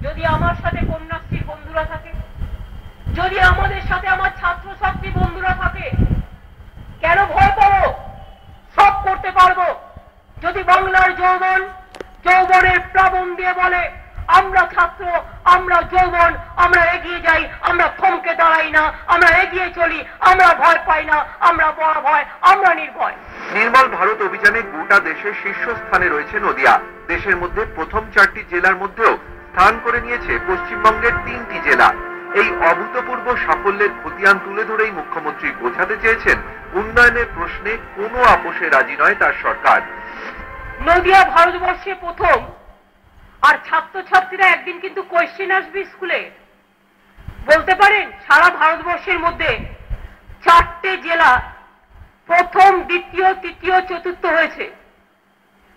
যদি আমার সাথে কন্যাশ্রীর বন্ধুরা থাকে, যদি আমাদের সাথে আমার ছাত্রছাত্রী বন্ধুরা থাকে, কেন ভয় পাবো? সব করতে পারবো। যদি বাংলার যৌবন যৌবনের প্লাবন দিয়ে বলে আমরা ছাত্র, আমরা যৌবন, আমরা এগিয়ে যাই, আমরা থমকে দাঁড়াই না, আমরা এগিয়ে চলি, আমরা ভয় পাই না, আমরা বড় ভয়, আমরা নির্ভয়। নির্মল ভারত অভিযানে গোটা দেশের শীর্ষস্থানে রয়েছে নদিয়া। দেশের মধ্যে প্রথম 4টি জেলার মধ্যেও স্থান করে নিয়েছে পশ্চিমবঙ্গের 3টি জেলা। এই অভূতপূর্ব সাফল্যের খতিয়ান তুলে ধরেই মুখ্যমন্ত্রী বোঝাতে চেয়েছেন উন্নয়নের প্রশ্নে কোনো আপোষে রাজি নয় তার সরকার। নদিয়া ভারতবর্ষে প্রথম, আর ছাত্রছাত্রীরা একদিন কিন্তু কোয়েশ্চেন আসবে স্কুলে, বলতে পারেন সারা ভারতবর্ষের মধ্যে 4টে জেলা প্রথম, দ্বিতীয়, তৃতীয়, চতুর্থ হয়েছে।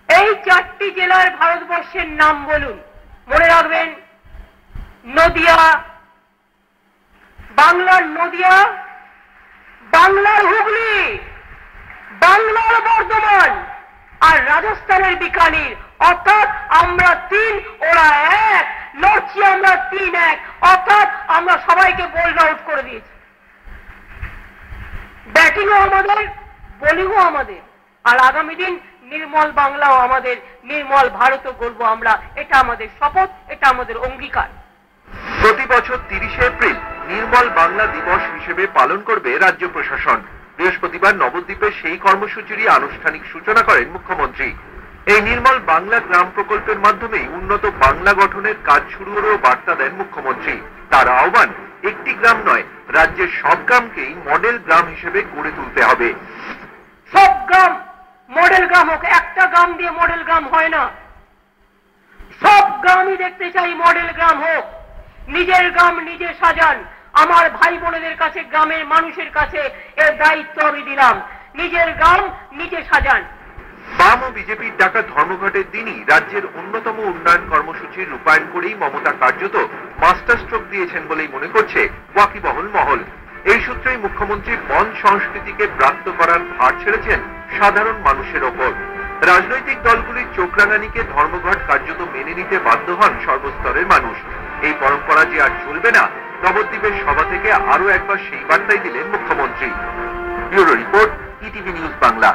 এই 4টি জেলার ভারতবর্ষের নাম বলুন। মনে রাখবেন, নদিয়া, বাংলার নদিয়া, বাংলার হুগলি, বাংলার বর্ধমান, আর রাজস্থানের বিকানির। অর্থাৎ আমরা 3, ওরা 1, লড়ছি আমরা 3-1। অর্থাৎ আমরা সবাইকে বোল্ড আউট করে দিয়েছি। ব্যাটিংও আমাদের, বোলিংও আমাদের, আর আগামী দিন নির্মল বাংলাও আমাদের, নির্মল ভারতও গড়বো আমরা। এটা আমাদের শপথ, এটা আমাদের অঙ্গীকার। প্রতি বছর 30শে এপ্রিল নির্মল বাংলা দিবস হিসেবে পালন করবে রাজ্য প্রশাসন। বৃহস্পতিবার নবদ্বীপে সেই কর্মসূচিরই আনুষ্ঠানিক সূচনা করেন মুখ্যমন্ত্রী। এই নির্মল বাংলা গ্রাম প্রকল্পের মাধ্যমেই উন্নত বাংলা গঠনের কাজ শুরুরও বার্তা দেন মুখ্যমন্ত্রী। তার আহ্বান, একটি গ্রাম নয়, রাজ্যের সব গ্রামকেই মডেল গ্রাম হিসেবে গড়ে তুলতে হবে। সব গ্রাম মডেল গ্রাম হোক, একটা গ্রাম দিয়ে মডেল গ্রাম হয় না। সব গ্রামই দেখতে চাই মডেল গ্রাম হোক। নিজের গ্রাম নিজে সাজান। আমার ভাই বোনেদের কাছে, গ্রামের মানুষের কাছে এর দায়িত্ব আমি দিলাম। নিজের গ্রাম নিজে সাজান। বাম ও বিজেপির ডাকা ধর্মঘটের দিনই রাজ্যের অন্যতম উন্নয়ন কর্মসূচির রূপায়ণ করেই মমতা কার্যত মাস্টার স্ট্রোক দিয়েছেন বলেই মনে করছে ওয়াকিবহল মহল। এই সূত্রেই মুখ্যমন্ত্রী বন সংস্কৃতিকে ব্রাত্য করার ভার ছেড়েছেন সাধারণ মানুষের ওপর। রাজনৈতিক দলগুলির চোখরাঙানিকে ধর্মঘট কার্যত মেনে নিতে বাধ্য হন সর্বস্তরের মানুষ। এই পরম্পরা যে আর চলবে না, নবদ্বীপের সভা থেকে আরো একবার সেই বার্তাই দিলেন মুখ্যমন্ত্রী। Bureau report, ETV news Bangla.